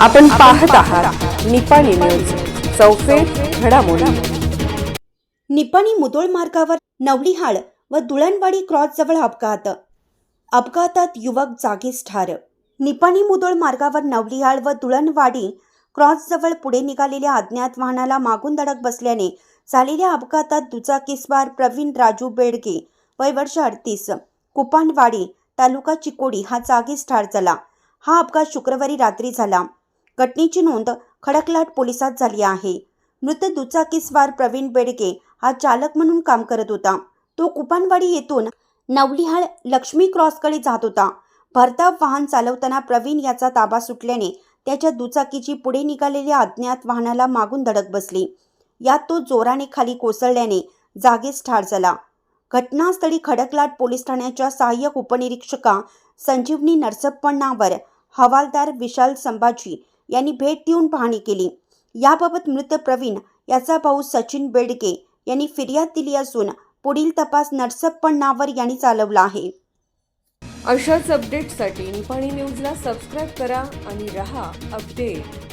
आपण पाहत आहात निपाणी न्यूज, चौफेर घडामोडी। निपाणी मुधोळ मार्गावर नवलिहाळ व दुळणवाडी क्रॉस जवळ अपघातात युवक जागीच ठार। निपाणी मुधोळ मार्गावर नवलिहाळ व दुळणवाडी क्रॉस जवळ पुढे निघालेल्या अज्ञात वाहनाला मागून धडक बसल्याने झालेल्या अपघातात दुचाकीस्वार प्रवीण राजू बेडगे वय वर्ष 38 कुपानवाडी तालुका चिकोडी हा जागीच ठार झाला। हा अपघात शुक्रवारी रात्री झाला। घटनेची नोंद खडकलाट पोलिसात झाली आहे। मृत दुचाकीस्वार प्रवीण बेडगे हा चालक म्हणून काम करत होता। तो कुपानवाडी येथून नवलिहाळ लक्ष्मी क्रॉसकडे जात होता। भरधाव वाहन चालवताना प्रवीण याचा ताबा सुटल्याने त्याच्या दुचाकीची पुढे निघालेल्या अज्ञात वाहनाला मागून धडक बसली। यात तो जोराने खाली कोसळल्याने जागीच ठार झाला। घटनास्थळी खडकलाट पोलीस ठाण्याच्या सहाय्यक उपनिरीक्षका संजीवनी नरसप्पण्णावर हवालदार विशाल संभाजी यांनी भेट देऊन पाहणी केली। याबाबत मृत प्रवीण याचा भाऊ सचिन बेडगे यांनी फिर्याद दिली असून पुढील तपास नरसप्पण्णावर यांनी चालवला आहे। अशाच अपडेट्ससाठी निपाणी न्यूजला सबस्क्राईब करा आणि रहा अपडेट।